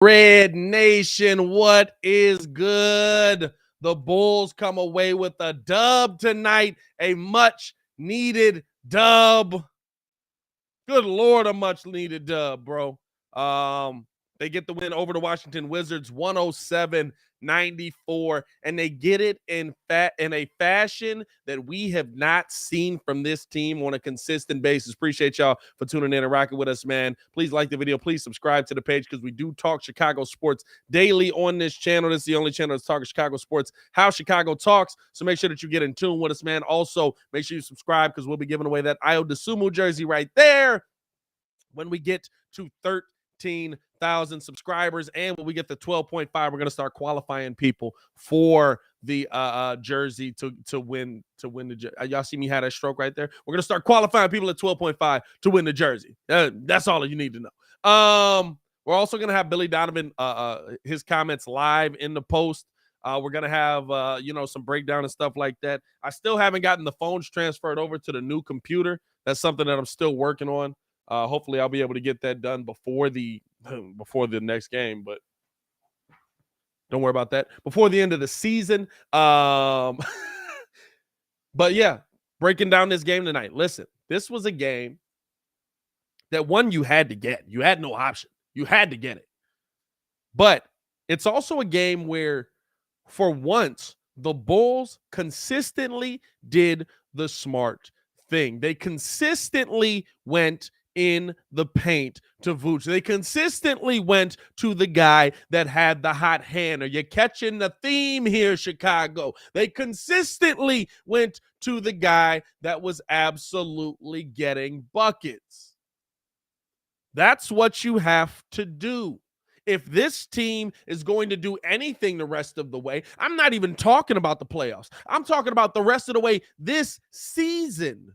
Red Nation, what is good? The Bulls come away with a dub tonight, a much-needed dub. Good Lord, a much-needed dub, bro. They get the win over the Washington Wizards, 107-94, and they get it in a fashion that we have not seen from this team on a consistent basis. Appreciate y'all for tuning in and rocking with us, man. Please like the video. Please subscribe to the page because we do talk Chicago sports daily on this channel. This is the only channel that's talking Chicago sports, how Chicago talks. So make sure that you get in tune with us, man. Also, make sure you subscribe because we'll be giving away that Ayo Dosunmu jersey right there when we get to 13,000 subscribers, and when we get to 12.5, we're going to start qualifying people for the jersey to win the y'all see me had a stroke right there. We're going to start qualifying people at 12.5 to win the jersey. That's all you need to know. We're also going to have Billy Donovan his comments live in the post. We're going to have some breakdown and stuff like that. I still haven't gotten the phones transferred over to the new computer. That's something that I'm still working on. Hopefully I'll be able to get that done before the next game, but don't worry about that. Before the end of the season. But yeah, breaking down this game tonight. Listen, this was a game that you had to get. You had no option. You had to get it. But it's also a game where, for once, the Bulls consistently did the smart thing. They consistently went in the paint to Vooch. They consistently went to the guy that had the hot hand. Are you catching the theme here, Chicago? They consistently went to the guy that was absolutely getting buckets. That's what you have to do. If this team is going to do anything the rest of the way, I'm not even talking about the playoffs. I'm talking about the rest of the way this season.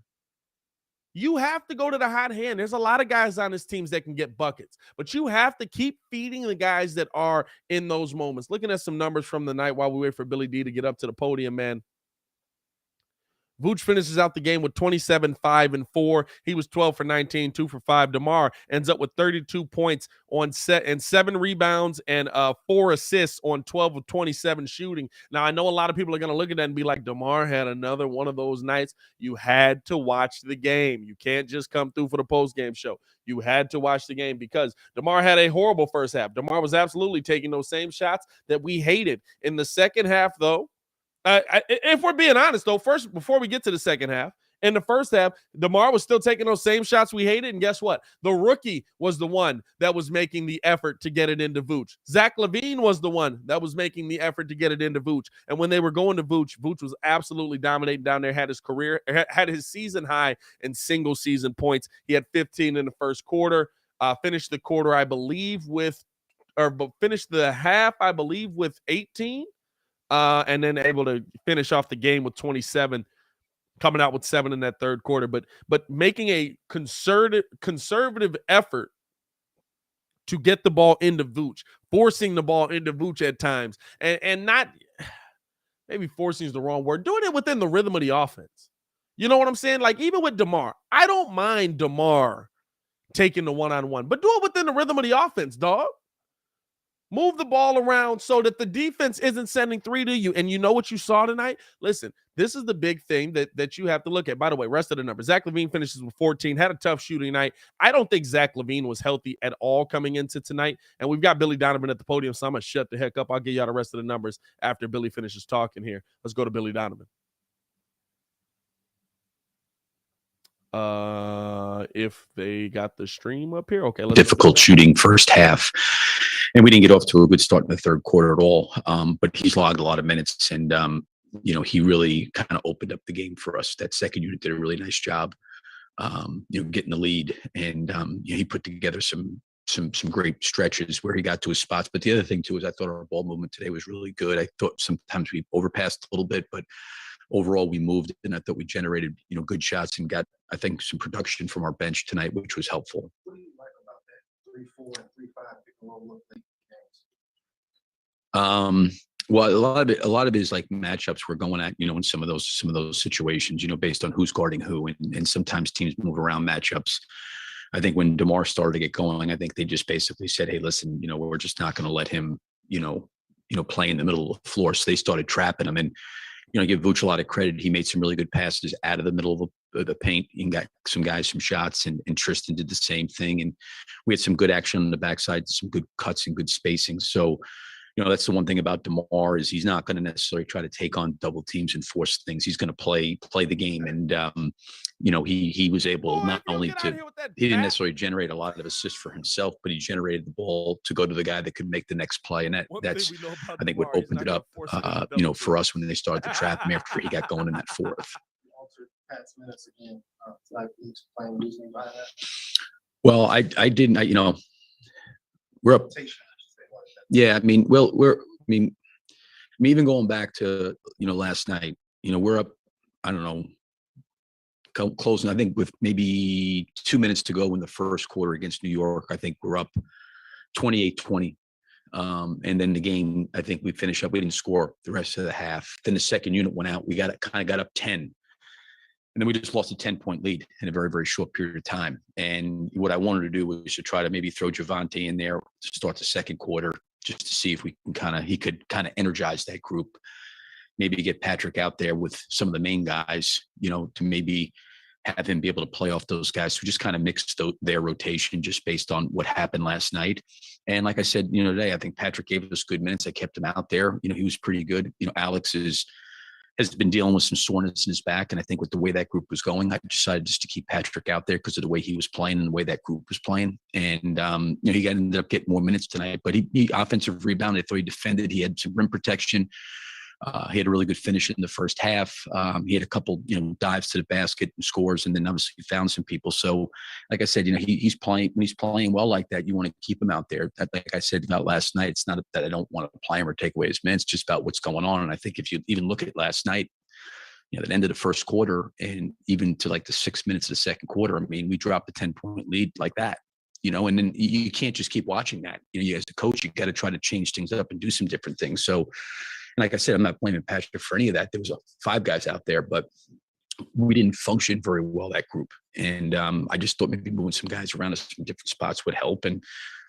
You have to go to the hot hand. There's a lot of guys on this team that can get buckets, but you have to keep feeding the guys that are in those moments. Looking at some numbers from the night while we wait for Billy D to get up to the podium, man. Vooch finishes out the game with 27, 5, and 4. He was 12 for 19, 2 for 5. DeMar ends up with 32 points on set and 7 rebounds and 4 assists on 12 of 27 shooting. Now, I know a lot of people are going to look at that and be like, DeMar had another one of those nights. You had to watch the game. You can't just come through for the post-game show. You had to watch the game because DeMar had a horrible first half. DeMar was absolutely taking those same shots that we hated. In the second half, though, if we're being honest, though, first, before we get to the second half, in the first half, DeMar was still taking those same shots we hated, and guess what? The rookie was the one that was making the effort to get it into Vooch. Zach LaVine was the one that was making the effort to get it into Vooch, and when they were going to Vooch, Vooch was absolutely dominating down there, had his season high in single-season points. He had 15 in the first quarter, finished the quarter, finished the half, I believe, with 18. And then able to finish off the game with 27, coming out with 7 in that third quarter. But making a conservative effort to get the ball into Vooch, forcing the ball into Vooch at times, and not maybe forcing is the wrong word, doing it within the rhythm of the offense. You know what I'm saying? Like, even with DeMar, I don't mind DeMar taking the one-on-one, but do it within the rhythm of the offense, dog. Move the ball around so that the defense isn't sending 3 to you. And you know what you saw tonight? Listen, this is the big thing that you have to look at. By the way, rest of the numbers. Zach LaVine finishes with 14, had a tough shooting night. I don't think Zach LaVine was healthy at all coming into tonight. And we've got Billy Donovan at the podium, so I'm going to shut the heck up. I'll give y'all the rest of the numbers after Billy finishes talking here. Let's go to Billy Donovan. If they got the stream up here. Okay. Difficult shooting first half. And we didn't get off to a good start in the third quarter at all. But he's logged a lot of minutes, and he really kind of opened up the game for us. That second unit did a really nice job, getting the lead, and he put together some great stretches where he got to his spots. But the other thing too is I thought our ball movement today was really good. I thought sometimes we overpassed a little bit, but overall we moved, and I thought we generated good shots and got, I think, some production from our bench tonight, which was helpful. What do you like about that 3-4 and 3-5 pick and roll look like games? Well, a lot of it is like matchups we're going at, in some of those situations, based on who's guarding who, and sometimes teams move around matchups. I think when DeMar started to get going, I think they just basically said, "Hey, listen, we're just not going to let him, play in the middle of the floor." So they started trapping him, and give Vooch a lot of credit. He made some really good passes out of the middle of the paint and got some guys some shots, and Tristan did the same thing. And we had some good action on the backside, some good cuts and good spacing. So, that's the one thing about DeMar is he's not going to necessarily try to take on double teams and force things. He's going to play the game. And, he was able not only to, he didn't necessarily generate a lot of assists for himself, but he generated the ball to go to the guy that could make the next play. And that's, I think, what opened it up, for us when they started to trap him after he got going in that fourth. Pat's minutes again. Like he's playing losing by that. Well, I didn't, we're up. Yeah, I mean, even going back to, last night, we're up, I don't know, closing, I think with maybe 2 minutes to go in the first quarter against New York. I think we're up 28-20. And then the game, I think we finished up, we didn't score the rest of the half. Then the second unit went out. We got up 10. And then we just lost a 10-point lead in a very, very short period of time. And what I wanted to do was to try to maybe throw Javante in there to start the second quarter, just to see if we can he could energize that group. Maybe get Patrick out there with some of the main guys, to maybe have him be able to play off those guys who just kind of mixed their rotation just based on what happened last night. And like I said, today, I think Patrick gave us good minutes. I kept him out there. He was pretty good. Alex has been dealing with some soreness in his back. And I think with the way that group was going, I decided just to keep Patrick out there because of the way he was playing and the way that group was playing. And, he ended up getting more minutes tonight, but he offensive rebound. I thought he defended. He had some rim protection. He had a really good finish in the first half. He had a couple, dives to the basket and scores, and then obviously he found some people. So, like I said, he's playing. When he's playing well like that, you want to keep him out there. Like I said about last night, it's not that I don't want to play him or take away his minutes. It's just about what's going on. And I think if you even look at last night, the end of the first quarter, and even to like the 6 minutes of the second quarter, I mean, we dropped a 10-point lead like that. And then you can't just keep watching that. You as a coach, you got to try to change things up and do some different things. So. And like I said, I'm not blaming Patrick for any of that. There was 5 guys out there, but we didn't function very well, that group. And I just thought maybe moving some guys around us from different spots would help. And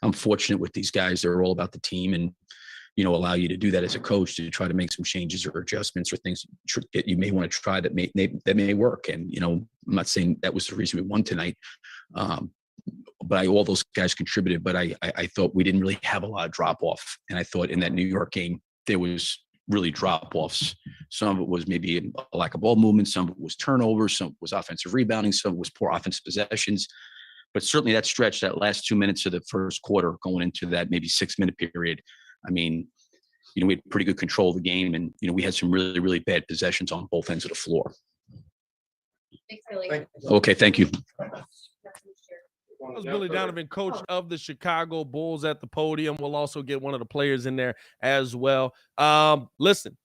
I'm fortunate with these guys. They're all about the team and, allow you to do that as a coach to try to make some changes or adjustments or things that you may want to try that may work. And, I'm not saying that was the reason we won tonight. But all those guys contributed. But I thought we didn't really have a lot of drop off. And I thought in that New York game, there was really drop-offs. Some of it was maybe a lack of ball movement. Some of it was turnovers. Some of it was offensive rebounding. Some of it was poor offensive possessions. But certainly that stretch, that last 2 minutes of the first quarter going into that maybe 6-minute period, I mean, we had pretty good control of the game. And, we had some really, really bad possessions on both ends of the floor. Thanks, Billy. Okay, thank you. That was Billy Donovan, coach of the Chicago Bulls, at the podium. We'll also get one of the players in there as well. Listen,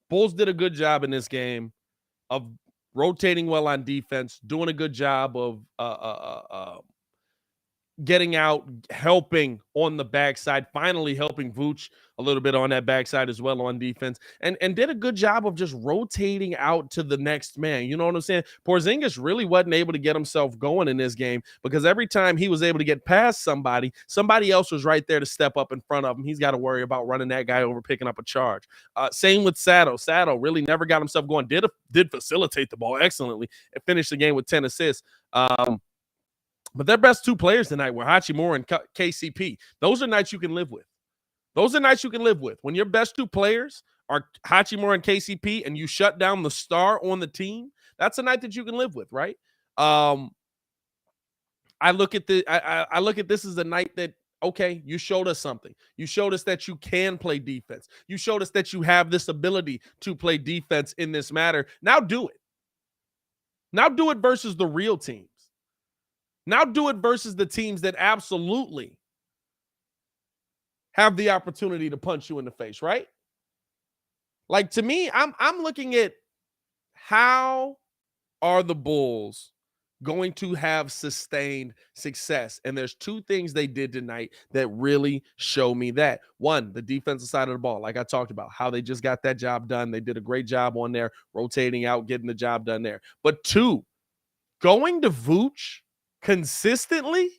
Bulls did a good job in this game of rotating well on defense, doing a good job of getting out, helping on the backside, finally helping Vooch a little bit on that backside as well on defense, and did a good job of just rotating out to the next man. You know what I'm saying? Porzingis really wasn't able to get himself going in this game because every time he was able to get past somebody else was right there to step up in front of him. He's got to worry about running that guy over, picking up a charge. Same with Sato. Sato really never got himself going. Did facilitate the ball excellently and finished the game with 10 assists. But their best 2 players tonight were Hachimura and KCP. Those are nights you can live with. Those are nights you can live with. When your best 2 players are Hachimura and KCP and you shut down the star on the team, that's a night that you can live with, right? I look at this as a night that, okay, you showed us something. You showed us that you can play defense. You showed us that you have this ability to play defense in this matter. Now do it. Now do it versus the real teams. Now do it versus the teams that absolutely have the opportunity to punch you in the face, right? Like, to me, I'm looking at how are the Bulls going to have sustained success? And there's 2 things they did tonight that really show me that. One, the defensive side of the ball, like I talked about, how they just got that job done. They did a great job on there, rotating out, getting the job done there. But 2, going to Vooch consistently,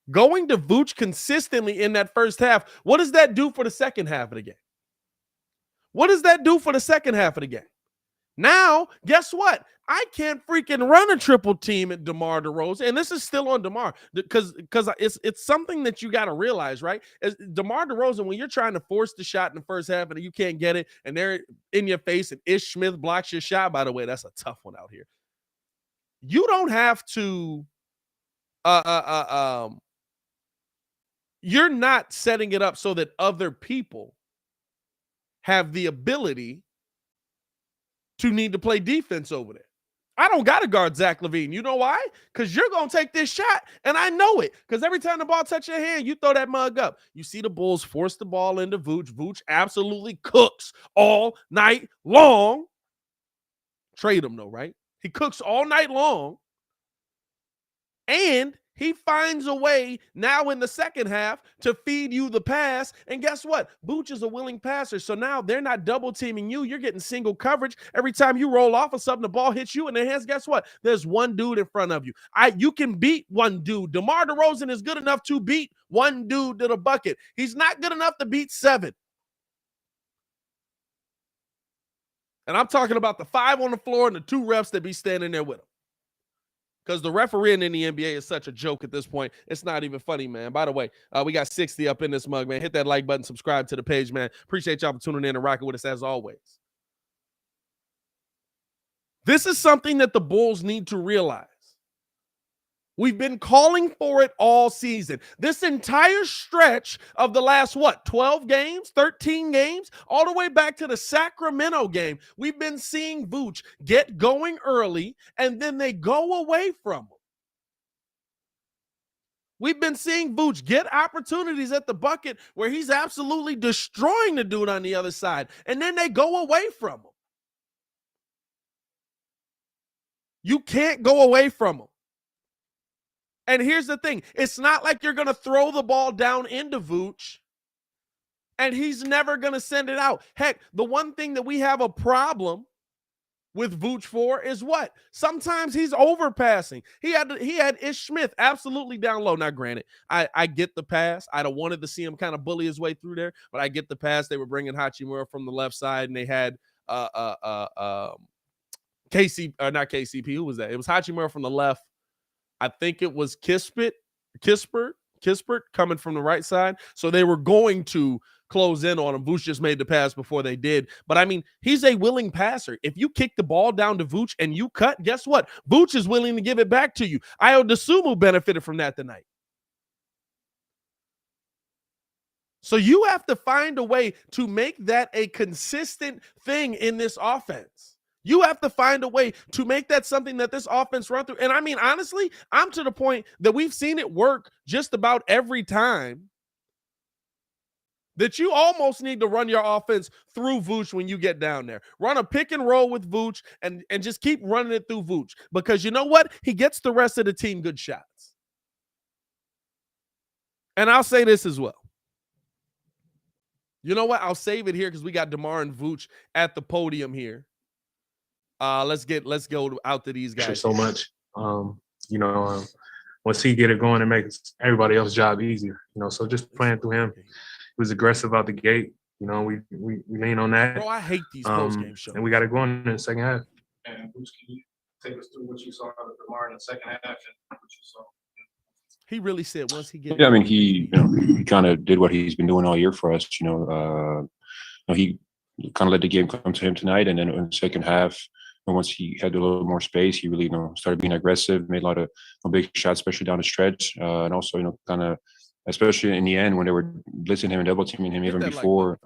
going to Vooch consistently in that first half, what does that do for the second half of the game? What does that do for the second half of the game? Now, guess what? I can't freaking run a triple team at DeMar DeRozan, and this is still on DeMar because it's something that you got to realize, right? As DeMar DeRozan, when you're trying to force the shot in the first half and you can't get it, and they're in your face, and Ish Smith blocks your shot. By the way, that's a tough one out here. You don't have to. You're not setting it up so that other people have the ability to need to play defense over there. I don't got to guard Zach LaVine. You know why? Because you're going to take this shot, and I know it. Because every time the ball touches your hand, you throw that mug up. You see the Bulls force the ball into Vooch. Vooch absolutely cooks all night long. Trade him, though, right? He cooks all night long. And he finds a way now in the second half to feed you the pass. And guess what? Vooch is a willing passer. So now they're not double teaming you. You're getting single coverage. Every time you roll off of something, the ball hits you in the hands. Guess what? There's one dude in front of you. You can beat one dude. DeMar DeRozan is good enough to beat one dude to the bucket. He's not good enough to beat 7. And I'm talking about the 5 on the floor and the 2 refs that be standing there with him. Because the refereeing in the NBA is such a joke at this point. It's not even funny, man. By the way, we got 60 up in this mug, man. Hit that like button, subscribe to the page, man. Appreciate y'all for tuning in and rocking with us as always. This is something that the Bulls need to realize. We've been calling for it all season. This entire stretch of the last, 12 games, 13 games, all the way back to the Sacramento game, we've been seeing Vooch get going early, and then they go away from him. We've been seeing Vooch get opportunities at the bucket where he's absolutely destroying the dude on the other side, and then they go away from him. You can't go away from him. And here's the thing. It's not like you're going to throw the ball down into Vooch and he's never going to send it out. Heck, the one thing that we have a problem with Vooch for is what? Sometimes he's overpassing. He had Ish Smith absolutely down low. Now, granted, I get the pass. I don't wanted to see him kind of bully his way through there, but I get the pass. They were bringing Hachimura from the left side, and they had not KCP. Who was that? It was Hachimura from the left. I think it was Kispert coming from the right side. So they were going to close in on him. Vooch just made the pass before they did. But, I mean, he's a willing passer. If you kick the ball down to Vooch and you cut, guess what? Vooch is willing to give it back to you. Ayo Dosunmu benefited from that tonight. So you have to find a way to make that a consistent thing in this offense. You have to find a way to make that something that this offense run through. And I mean, honestly, I'm to the point that we've seen it work just about every time that you almost need to run your offense through Vooch when you get down there. Run a pick and roll with Vooch and just keep running it through Vooch. Because you know what? He gets the rest of the team good shots. And I'll say this as well. You know what? I'll save it here because we got DeMar and Vooch at the podium here. Let's go out to these guys. So much. Once he get it going, it makes everybody else's job easier. So just playing through him. He was aggressive out the gate. We lean on that. Bro, I hate these post-game shows. And we got it going in the second half. And Vooch, can you take us through what you saw of DeMar in the second half and what you saw? He really said once he gets. Yeah, I mean, he kind of did what he's been doing all year for us. He kind of let the game come to him tonight, and then in the second half, and once he had a little more space, he really started being aggressive, made a lot of big shots, especially down the stretch, and also kind of, especially in the end when they were blitzing him and double teaming him even before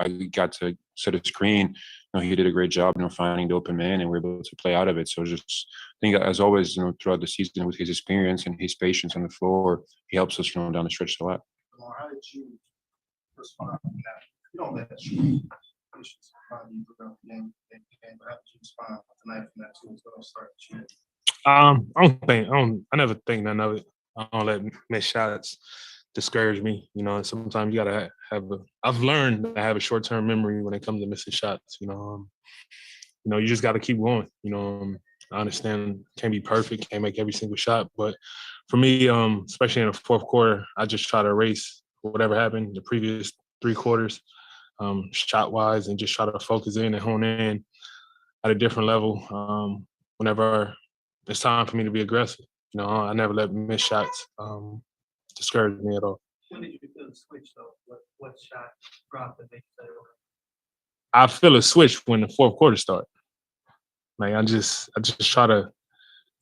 I got to set a screen. He did a great job, finding the open man, and we were able to play out of it. So just I think, as always, throughout the season with his experience and his patience on the floor, he helps us, down the stretch a lot. How did you respond to that? You don't let you throughout the game, but how did you respond tonight from that too as well? Start I never think none of it. I don't let missed shots discourage me. Sometimes you gotta I've learned to have a short-term memory when it comes to missing shots. You just gotta keep going. I understand can't be perfect, can't make every single shot. But for me, especially in the fourth quarter, I just try to erase whatever happened the previous 3 quarters, shot wise, and just try to focus in and hone in at a different level. Whenever it's time for me to be aggressive, I never let missed shots discourage me at all. When did you feel the switch though? What shot dropped that they said, okay? I feel a switch when the fourth quarter starts. Like I just try to,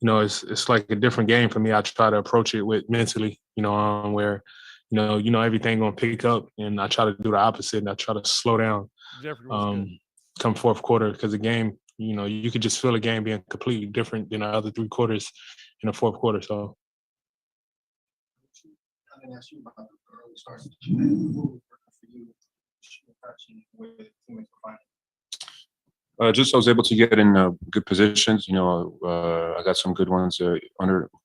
it's like a different game for me. I try to approach it with mentally, where, everything gonna pick up, and I try to do the opposite, and I try to slow down. Jeffrey was good. Come fourth quarter, because the game, you could just feel the game being completely different than the other 3 quarters in the fourth quarter. So. I'm gonna ask you about the early starts that you had. What was working for you? With teammates were finding? Just I was able to get in good positions. I got some good ones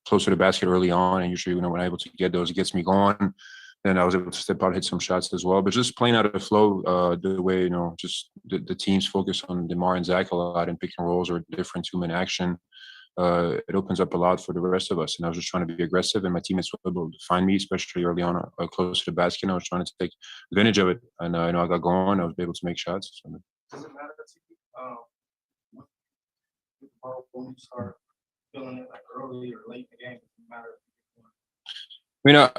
close to the basket early on, and usually when I'm able to get those, it gets me going. Then I was able to step out, hit some shots as well. But just playing out of the flow, the way just the teams focus on DeMar and Zach a lot in pick and rolls or different 2-man action. It opens up a lot for the rest of us. And I was just trying to be aggressive, and my teammates were able to find me, especially early on, close to the basket. And I was trying to take advantage of it, and I got going. I was able to make shots. So. Does it matter to you when you start feeling it like early or late in the game? Does it matter?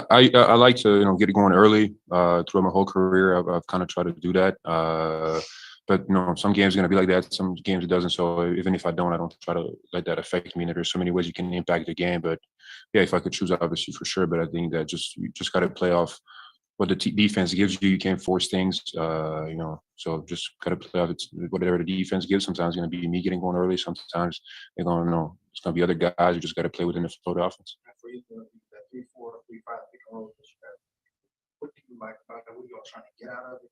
I mean, I like to get it going early. Throughout my whole career, I've kind of tried to do that. But some games are going to be like that. Some games it doesn't. So even if I don't try to let that affect me. And there's so many ways you can impact the game. But yeah, if I could choose, obviously for sure. But I think that you just got to play off what the defense gives you. You can't force things. So just got to play off whatever the defense gives. Sometimes it's going to be me getting going early. Sometimes they're going to it's going to be other guys. You just got to play within the flow of the offense. For you, that 3-4, 3-5 pick and roll that you have, what do you like about that? What are you all trying to get out of it?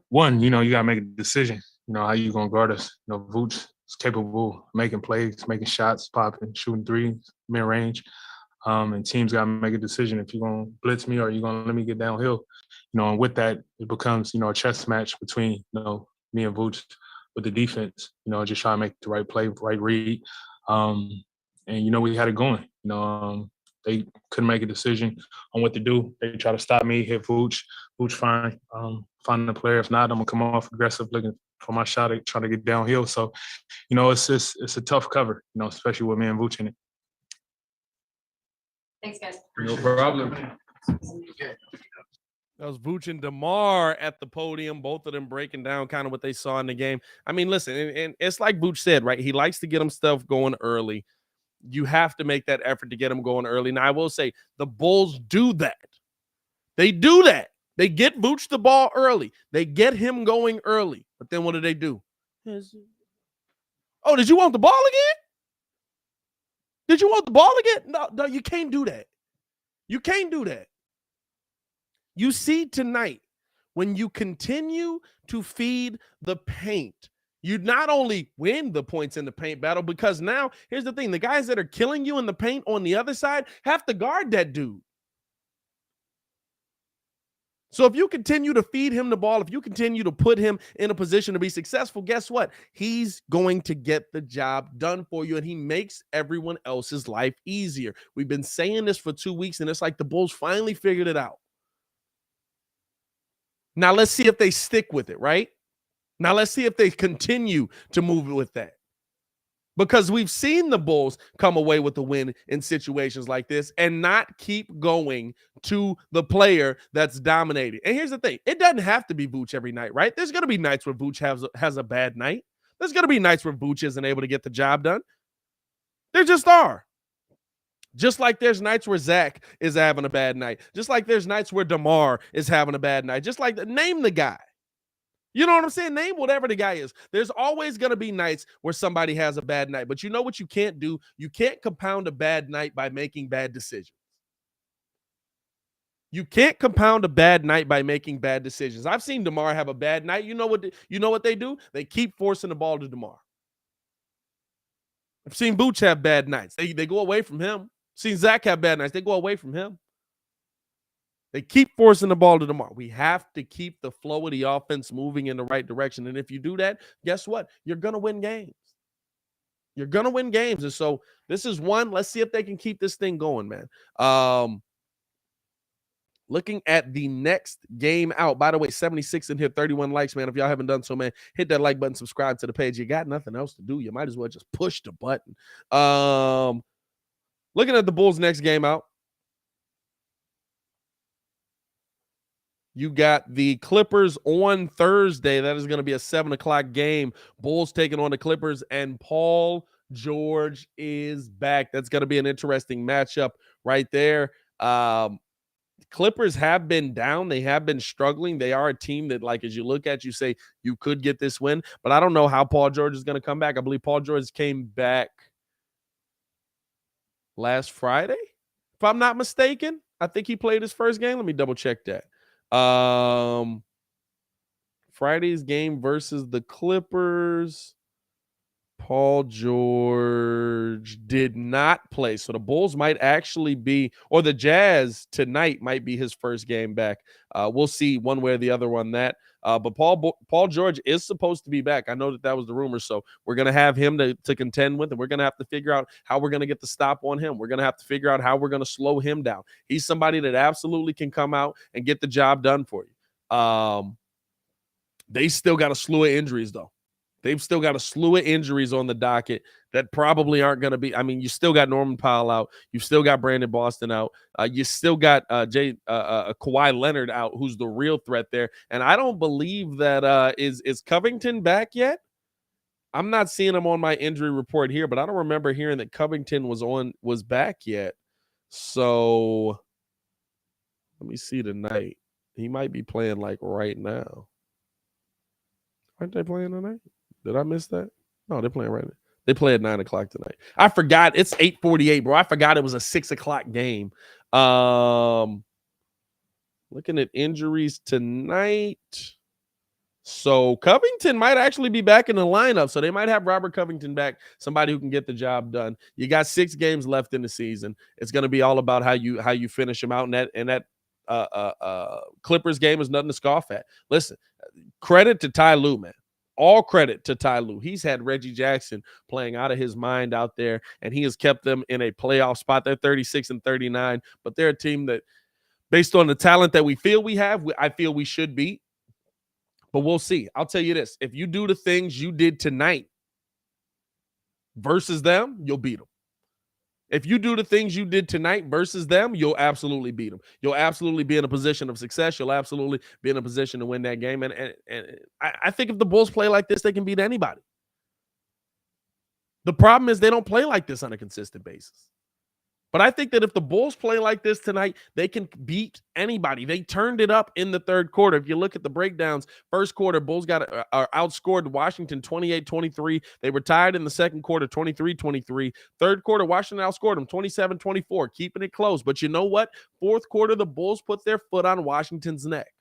One, you gotta make a decision. How you gonna guard us? Vooch is capable of making plays, making shots, popping, shooting threes, mid range. And teams gotta make a decision if you're gonna blitz me or you're gonna let me get downhill. And with that, it becomes a chess match between me and Vooch with the defense. Just trying to make the right play, right read. And we had it going. They couldn't make a decision on what to do. They try to stop me, hit Vooch. Vooch fine. Find the player. If not, I'm gonna come off aggressive, looking for my shot, trying to get downhill. So, it's a tough cover, especially with me and Vooch in it. Thanks, guys. No problem. That was Vooch and DeMar at the podium, both of them breaking down kind of what they saw in the game. I mean, listen, and it's like Vooch said, right? He likes to get him stuff going early. You have to make that effort to get him going early. Now, I will say the Bulls do that. They do that. They get Vooch the ball early. They get him going early. But then what do? Oh, did you want the ball again? Did you want the ball again? No, you can't do that. You can't do that. You see tonight, when you continue to feed the paint, you not only win the points in the paint battle, because now, here's the thing, the guys that are killing you in the paint on the other side have to guard that dude. So if you continue to feed him the ball, if you continue to put him in a position to be successful, guess what? He's going to get the job done for you, and he makes everyone else's life easier. We've been saying this for 2 weeks, and it's like the Bulls finally figured it out. Now let's see if they stick with it, right? Now let's see if they continue to move with that. Because we've seen the Bulls come away with the win in situations like this and not keep going to the player that's dominating. And here's the thing. It doesn't have to be Vooch every night, right? There's going to be nights where Vooch has a bad night. There's going to be nights where Vooch isn't able to get the job done. There just are. Just like there's nights where Zach is having a bad night. Just like there's nights where DeMar is having a bad night. Just like, name the guy. You know what I'm saying? Name whatever the guy is. There's always going to be nights where somebody has a bad night. But you know what you can't do? You can't compound a bad night by making bad decisions. You can't compound a bad night by making bad decisions. I've seen DeMar have a bad night. You know what they do? They keep forcing the ball to DeMar. I've seen Vooch have bad nights. They go away from him. Seen Zach have bad nights. They go away from him. They keep forcing the ball to DeMar. We have to keep the flow of the offense moving in the right direction. And if you do that, guess what? You're going to win games. You're going to win games. And so this is one. Let's see if they can keep this thing going, man. Looking at the next game out. By the way, 76 in here, 31 likes, man. If y'all haven't done so, man, hit that like button, subscribe to the page. You got nothing else to do. You might as well just push the button. Looking at the Bulls' next game out. You got the Clippers on Thursday. That is going to be a 7 o'clock game. Bulls taking on the Clippers, and Paul George is back. That's going to be an interesting matchup right there. Clippers have been down. They have been struggling. They are a team that, like, as you look at, you say you could get this win. But I don't know how Paul George is going to come back. I believe Paul George came back last Friday, if I'm not mistaken. I think he played his first game. Let me double check that. Friday's game versus the Clippers, Paul George did not play. So the Bulls might actually be, or the Jazz tonight might be his first game back. We'll see one way or the other on that. But Paul George is supposed to be back. I know that was the rumor. So we're going to have him to contend with, and we're going to have to figure out how we're going to get the stop on him. We're going to have to figure out how we're going to slow him down. He's somebody that absolutely can come out and get the job done for you. They still got a slew of injuries, though. They've still got a slew of injuries on the docket that probably aren't going to be. I mean, you still got Norman Powell out. You've still got Brandon Boston out. You still got Kawhi Leonard out, who's the real threat there. And I don't believe that is Covington back yet? I'm not seeing him on my injury report here, but I don't remember hearing that Covington was back yet. So let me see tonight. He might be playing like right now. Aren't they playing tonight? Did I miss that? No, they're playing right now. They play at 9 o'clock tonight. I forgot. It's 8:48, bro. I forgot it was a 6 o'clock game. Looking at injuries tonight. So Covington might actually be back in the lineup. So they might have Robert Covington back, somebody who can get the job done. You got 6 games left in the season. It's going to be all about how you finish them out. And that Clippers game is nothing to scoff at. Listen, credit to Ty Lue, man. All credit to Ty Lue. He's had Reggie Jackson playing out of his mind out there, and he has kept them in a playoff spot. They're 36 and 39, but they're a team that, based on the talent that we feel we have, I feel we should beat. But we'll see. I'll tell you this. If you do the things you did tonight versus them, you'll beat them. If you do the things you did tonight versus them, you'll absolutely beat them. You'll absolutely be in a position of success. You'll absolutely be in a position to win that game. And I think if the Bulls play like this, they can beat anybody. The problem is they don't play like this on a consistent basis. But I think that if the Bulls play like this tonight, they can beat anybody. They turned it up in the third quarter. If you look at the breakdowns, first quarter, Bulls got outscored Washington 28-23. They were tied in the second quarter, 23-23. Third quarter, Washington outscored them 27-24, keeping it close. But you know what? Fourth quarter, the Bulls put their foot on Washington's neck.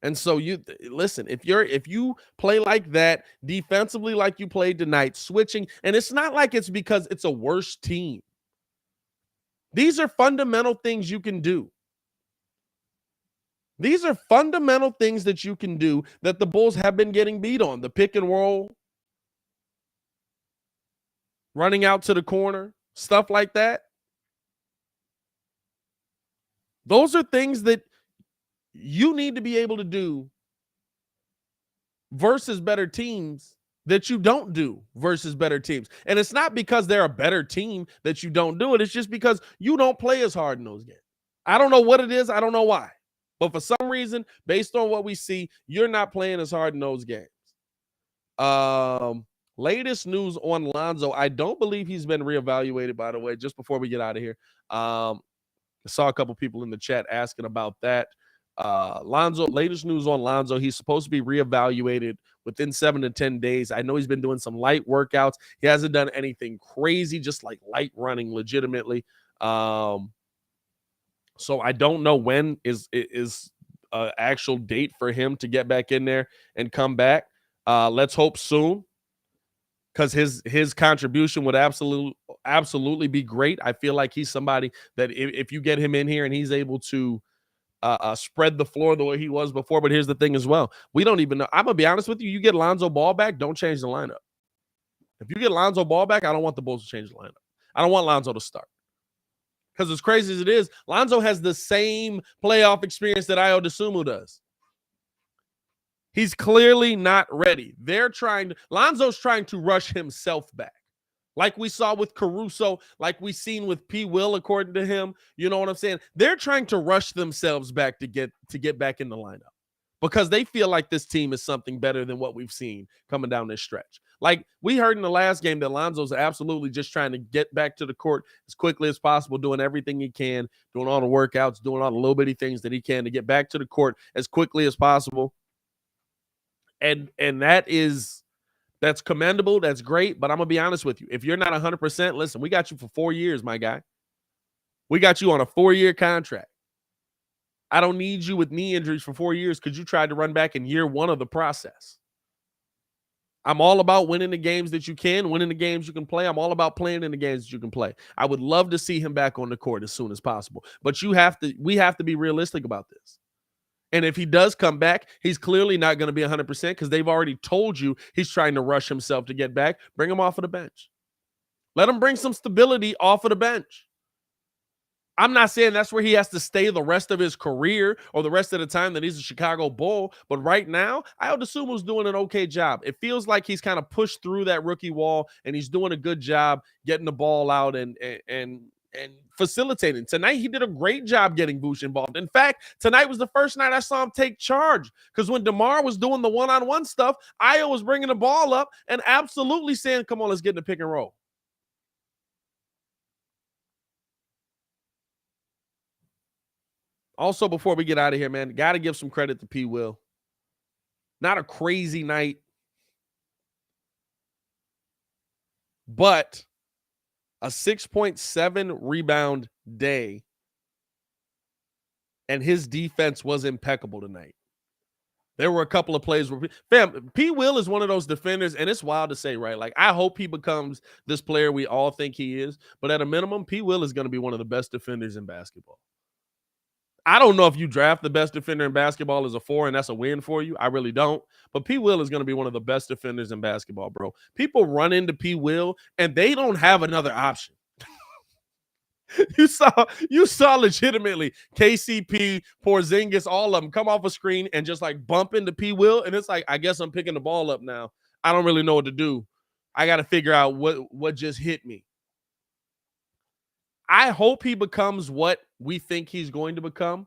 And so you listen, if you play like that defensively, like you played tonight, switching, and it's not like it's because it's a worse team. These are fundamental things you can do. These are fundamental things that you can do that the Bulls have been getting beat on. The pick and roll, running out to the corner, stuff like that. Those are things that you need to be able to do versus better teams that you don't do versus better teams. And it's not because they're a better team that you don't do it. It's just because you don't play as hard in those games. I don't know what it is. I don't know why. But for some reason, based on what we see, you're not playing as hard in those games. Latest news on Lonzo. I don't believe he's been reevaluated, by the way, just before we get out of here. I saw a couple people in the chat asking about that. Lonzo, latest news on Lonzo. He's supposed to be reevaluated within 7 to 10 days. I know he's been doing some light workouts. He hasn't done anything crazy, just like light running legitimately. So I don't know when is actual date for him to get back in there and come back. Let's hope soon, because his contribution would absolutely absolutely be great. I feel like he's somebody that if you get him in here and he's able to spread the floor the way he was before. But here's the thing as well. We don't even know. I'm going to be honest with you. You get Lonzo Ball back, don't change the lineup. If you get Lonzo Ball back, I don't want the Bulls to change the lineup. I don't want Lonzo to start. Because as crazy as it is, Lonzo has the same playoff experience that Ayo Dosunmu does. He's clearly not ready. Lonzo's trying to rush himself back. Like we saw with Caruso, like we seen with P. Will, according to him. You know what I'm saying? They're trying to rush themselves back to get back in the lineup because they feel like this team is something better than what we've seen coming down this stretch. Like we heard in the last game that Lonzo's absolutely just trying to get back to the court as quickly as possible, doing everything he can, doing all the workouts, doing all the little bitty things that he can to get back to the court as quickly as possible. And that's commendable. That's great. But I'm going to be honest with you. If you're not 100%, listen, we got you for 4 years, my guy. We got you on a 4-year contract. I don't need you with knee injuries for 4 years because you tried to run back in year 1 of the process. I'm all about winning the games that you can, winning the games you can play. I'm all about playing in the games that you can play. I would love to see him back on the court as soon as possible. But we have to be realistic about this. And if he does come back, he's clearly not going to be 100% because they've already told you he's trying to rush himself to get back. Bring him off of the bench. Let him bring some stability off of the bench. I'm not saying that's where he has to stay the rest of his career or the rest of the time that he's a Chicago Bull. But right now, Ayo Dosunmu's doing an okay job. It feels like he's kind of pushed through that rookie wall and he's doing a good job getting the ball out and facilitating. Tonight, he did a great job getting Vooch involved. In fact, tonight was the first night I saw him take charge because when DeMar was doing the one-on-one stuff, Ayo was bringing the ball up and absolutely saying, come on, let's get in the pick and roll. Also, before we get out of here, man, got to give some credit to P. Will. Not a crazy night, but a 6.7 rebound day, and his defense was impeccable tonight. There were a couple of plays where P. Will is one of those defenders, and it's wild to say, right? Like, I hope he becomes this player we all think he is, but at a minimum, P. Will is going to be one of the best defenders in basketball. I don't know if you draft the best defender in basketball as a 4 and that's a win for you. I really don't. But P. Will is going to be one of the best defenders in basketball, bro. People run into P. Will and they don't have another option. You saw legitimately KCP, Porzingis, all of them come off a screen and just like bump into P. Will. And it's like, I guess I'm picking the ball up now. I don't really know what to do. I got to figure out what just hit me. I hope he becomes what we think he's going to become.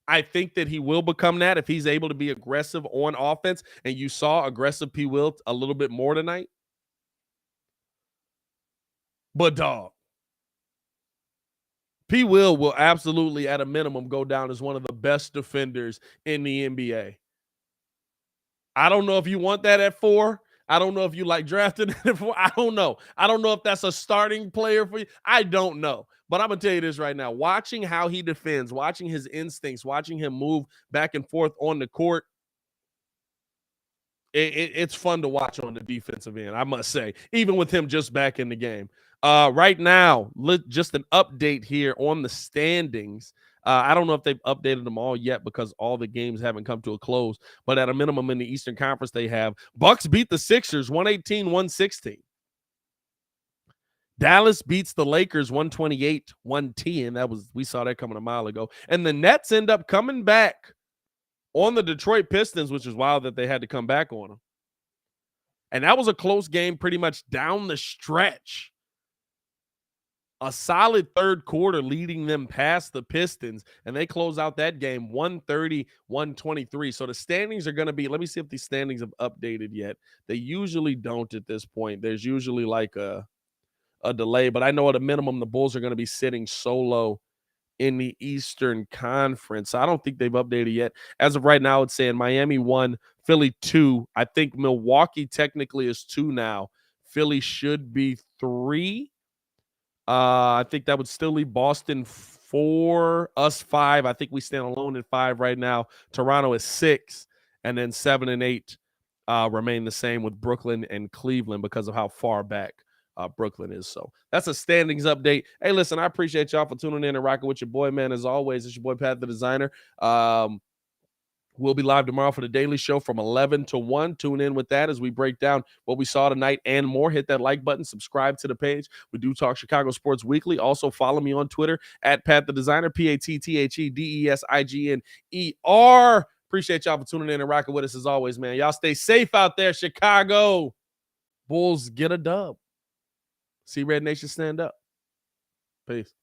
I think that he will become that if he's able to be aggressive on offense. And you saw aggressive P. Will a little bit more tonight. But, dog, P. Will absolutely, at a minimum, go down as one of the best defenders in the NBA. I don't know if you want that at 4. I don't know if you like drafting it at 4. I don't know. I don't know if that's a starting player for you. I don't know. But I'm going to tell you this right now. Watching how he defends, watching his instincts, watching him move back and forth on the court, it's fun to watch on the defensive end, I must say, even with him just back in the game. Right now, just an update here on the standings. I don't know if they've updated them all yet because all the games haven't come to a close. But at a minimum in the Eastern Conference, they have Bucks beat the Sixers 118-116. Dallas beats the Lakers 128-110. We saw that coming a mile ago. And the Nets end up coming back on the Detroit Pistons, which is wild that they had to come back on them. And that was a close game pretty much down the stretch. A solid third quarter leading them past the Pistons, and they close out that game 130-123. So the standings are going to be, let me see if these standings have updated yet. They usually don't at this point. There's usually like a delay, but I know at a minimum the Bulls are going to be sitting solo in the Eastern Conference. I don't think they've updated yet. As of right now, it's saying Miami 1, Philly 2. I think Milwaukee technically is 2 now. Philly should be 3. I think that would still leave Boston 4, us 5. I think we stand alone at 5 right now. Toronto is 6, and then 7 and 8 remain the same with Brooklyn and Cleveland because of how far back Brooklyn is. So that's a standings update. Hey, listen, I appreciate y'all for tuning in and rocking with your boy, man. As always, it's your boy, Pat the Designer. We'll be live tomorrow for the Daily Show from 11 to 1. Tune in with that as we break down what we saw tonight and more. Hit that like button. Subscribe to the page. We do talk Chicago sports weekly. Also, follow me on Twitter at Pat the Designer, PATTHEDESIGNER. Appreciate y'all for tuning in and rocking with us as always, man. Y'all stay safe out there, Chicago. Bulls get a dub. See Red Nation stand up. Peace.